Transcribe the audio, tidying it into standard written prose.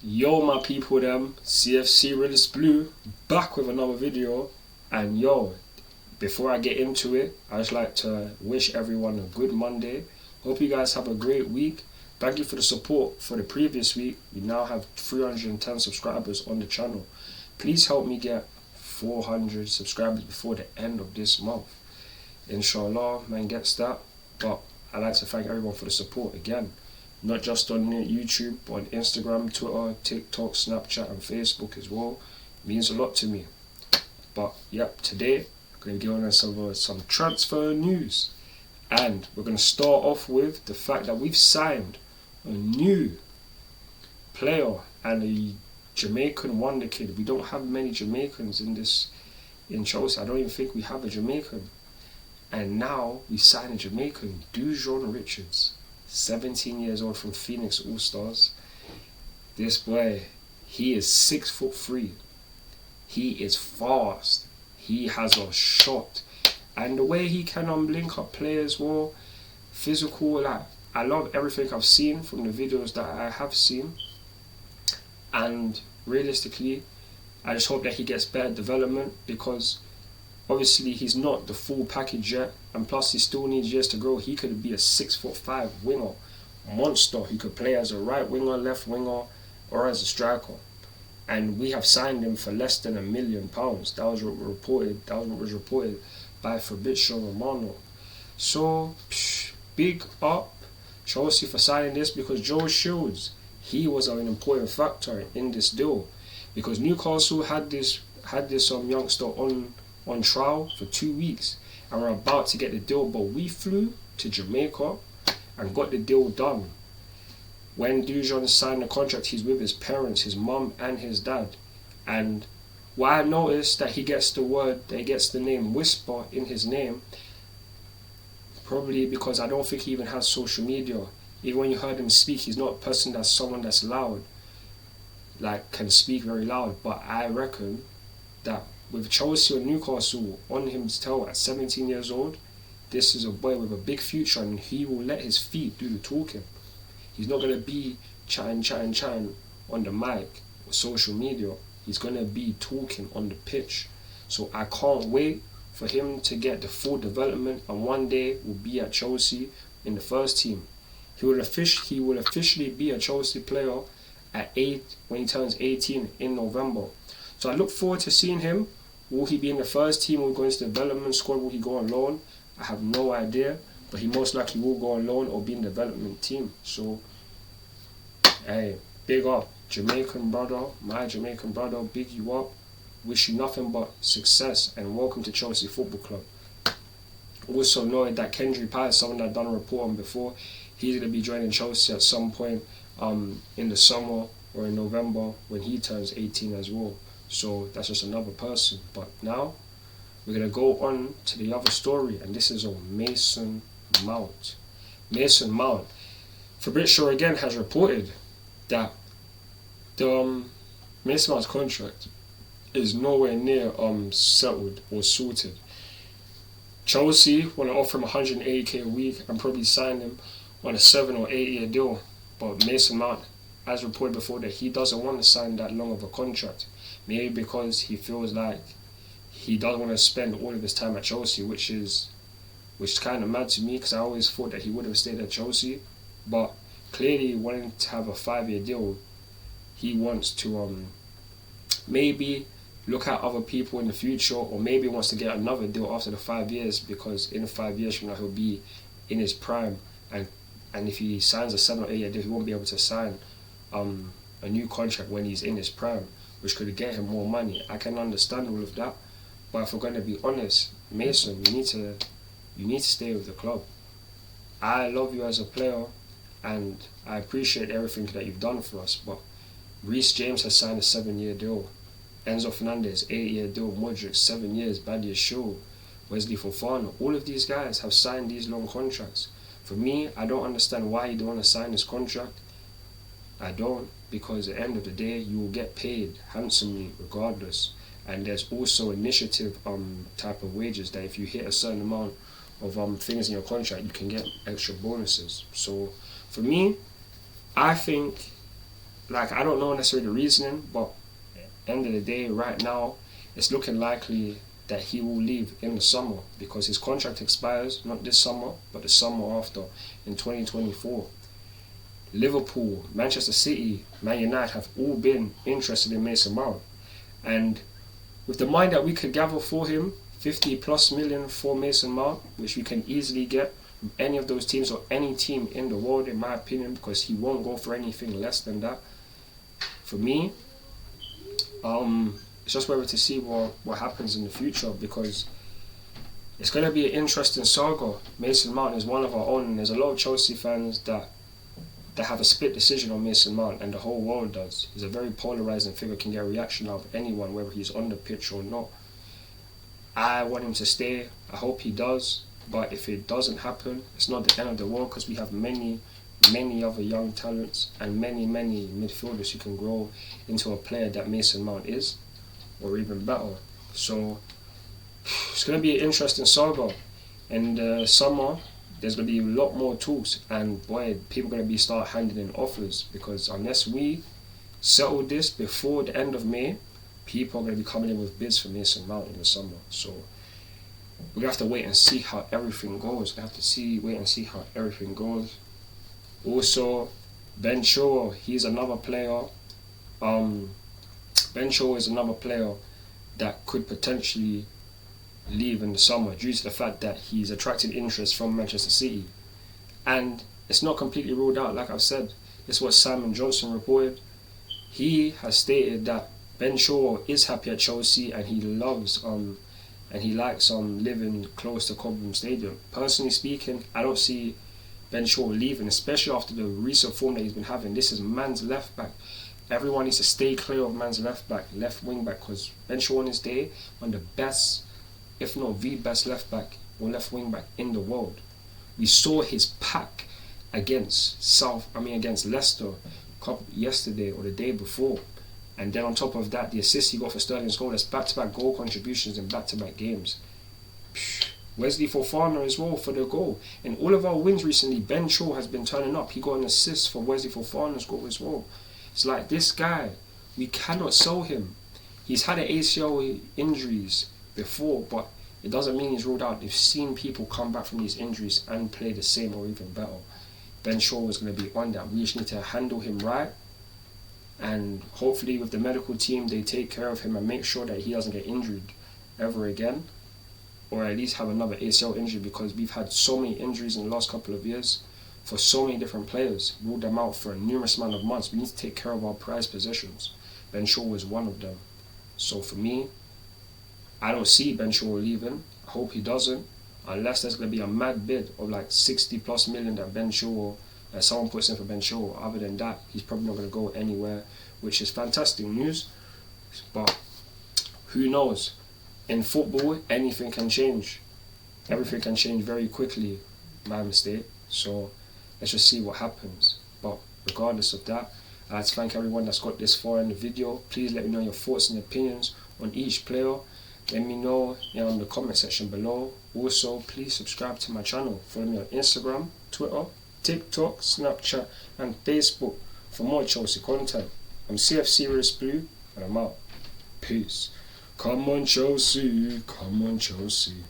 Yo my people them, CFC Realist Blue, back with another video. And yo, before I get into it, I just like to wish everyone a good Monday. Hope you guys have a great week. Thank you for the support for the previous week. We now have 310 subscribers on the channel. Please help me get 400 subscribers before the end of this month. Inshallah, man gets that. But I'd like to thank everyone for the support again. Not just on YouTube, but on Instagram, Twitter, TikTok, Snapchat and Facebook as well. It means a lot to me. But yep, today I'm going to get on some transfer news. And we're going to start off with the fact that we've signed a new player and a Jamaican wonder kid. We don't have many Jamaicans in Chelsea. I don't even think we have a Jamaican. And now we signed a Jamaican, Dujan Richards. 17 years old from Phoenix All Stars. This boy, he is 6'3". He is fast. He has a shot, and the way he can link up players, well, physical. Like, I love everything I've seen from the videos that I have seen, and realistically, I just hope that he gets better development, because obviously he's not the full package yet, and plus he still needs years to grow. He could be a 6'5" winger monster. He could play as a right winger, left winger, or as a striker. And we have signed him for less than £1 million. That was what was reported by Fabrizio Romano. So big up Chelsea for signing this, because Joe Shields, he was an important factor in this deal, because Newcastle had this youngster on trial for 2 weeks, and we're about to get the deal, but we flew to Jamaica and got the deal done. When Dujan signed the contract, he's with his parents, his mum and his dad. And why I noticed that he gets the name Whisper in his name, probably because I don't think he even has social media. Even when you heard him speak, he's not a person that's someone that's loud, like can speak very loud. But I reckon that with Chelsea and Newcastle on his tail at 17 years old, this is a boy with a big future, and he will let his feet do the talking. He's not going to be chatting on the mic or social media. He's going to be talking on the pitch. So I can't wait for him to get the full development, and one day will be at Chelsea in the first team. He will officially be a Chelsea player when he turns 18 in November. So I look forward to seeing him. Will he be in the first team? Will he go into the development squad? Will he go on loan? I have no idea, but he most likely will go on loan or be in the development team. So, hey, big up, Jamaican brother, my Jamaican brother, big you up. Wish you nothing but success, and welcome to Chelsea Football Club. Also know that Kendry Pye, someone that I've done a report on before, he's going to be joining Chelsea at some point in the summer or in November when he turns 18 as well. So that's just another person. But now we're going to go on to the other story, and this is on Mason Mount. Mason Mount. Fabrizio again has reported that the Mason Mount's contract is nowhere near settled or sorted. Chelsea want to offer him 180k a week and probably sign him on a 7 or 8 year deal. But Mason Mount has reported before that he doesn't want to sign that long of a contract. Maybe because he feels like he doesn't want to spend all of his time at Chelsea, which is kind of mad to me, because I always thought that he would have stayed at Chelsea. But clearly, wanting to have a 5-year deal, he wants to maybe look at other people in the future, or maybe wants to get another deal after the 5 years, because in 5 years from now he'll be in his prime, and if he signs a 7 or 8 year deal, he won't be able to sign a new contract when he's in his prime, which could get him more money. I can understand all of that, but if we're going to be honest, Mason, you need to stay with the club. I love you as a player, and I appreciate everything that you've done for us, but Reece James has signed a 7-year deal. Enzo Fernandez, 8-year deal. Modric, 7 years. Badia Shaw, Wesley Fofana, all of these guys have signed these long contracts. For me, I don't understand why you don't want to sign this contract. I don't, because at the end of the day, you will get paid handsomely regardless. And there's also initiative type of wages that if you hit a certain amount of things in your contract, you can get extra bonuses. So for me, I think like, I don't know necessarily the reasoning, but end of the day, right now, it's looking likely that he will leave in the summer because his contract expires not this summer, but the summer after in 2024. Liverpool, Manchester City, Man United have all been interested in Mason Mount, and with the money that we could gather for him, 50 plus million for Mason Mount, which we can easily get from any of those teams or any team in the world, in my opinion, because he won't go for anything less than that. For me, it's just whether to see what happens in the future, because it's going to be an interesting saga. Mason Mount is one of our own, and there's a lot of Chelsea fans that have a split decision on Mason Mount, and the whole world does. He's a very polarizing figure, can get a reaction out of anyone, whether he's on the pitch or not. I want him to stay. I hope he does. But if it doesn't happen, it's not the end of the world, because we have many other young talents and many midfielders who can grow into a player that Mason Mount is, or even better. So it's going to be an interesting saga. In the summer, there's going to be a lot more talks, and boy, people are going to start handing in offers, because unless we settle this before the end of May, people are going to be coming in with bids for Mason Mount in the summer. So we're going to have to wait and see how everything goes. Wait and see how everything goes. Also, Ben Chilwell, he's another player. Ben Chilwell is another player that could potentially leave in the summer due to the fact that he's attracted interest from Manchester City. And it's not completely ruled out, like I've said. This is what Simon Johnson reported. He has stated that Ben Chilwell is happy at Chelsea, and he loves and he likes living close to Cobham Stadium. Personally speaking, I don't see Ben Chilwell leaving, especially after the recent form that he's been having. This is man's left back. Everyone needs to stay clear of man's left wing back, because Ben Chilwell is there, one of the best, if not the best left back or left wing back in the world. We saw his pack against Leicester yesterday or the day before. And then on top of that, the assist he got for Sterling's goal, that's back-to-back goal contributions in back-to-back games. Wesley Fofana as well for the goal. In all of our wins recently, Ben Chilwell has been turning up. He got an assist for Wesley Fofana's goal as well. It's like, this guy, we cannot sell him. He's had an ACL injuries before, but it doesn't mean he's ruled out. We've seen people come back from these injuries and play the same or even better. Ben Chilwell is going to be on that. We just need to handle him right. And hopefully with the medical team, they take care of him and make sure that he doesn't get injured ever again, or at least have another ACL injury, because we've had so many injuries in the last couple of years for so many different players, ruled them out for a numerous amount of months. We need to take care of our prized possessions. Ben Chilwell is one of them. So for me, I don't see Ben Chilwell leaving. I hope he doesn't, unless there's going to be a mad bid of like 60 plus million that Ben Chilwell, someone puts in for Ben Chilwell. Other than that, he's probably not going to go anywhere, which is fantastic news. But who knows? In football, anything can change. Everything can change very quickly, my mistake. So let's just see what happens. But regardless of that, I'd like to thank everyone that's got this far in the video. Please let me know your thoughts and opinions on each player. Let me know in the comment section below. Also, please subscribe to my channel. Follow me on Instagram, Twitter, TikTok, Snapchat and Facebook for more Chelsea content. I'm CFC Blue, and I'm out. Peace. Come on Chelsea, come on Chelsea.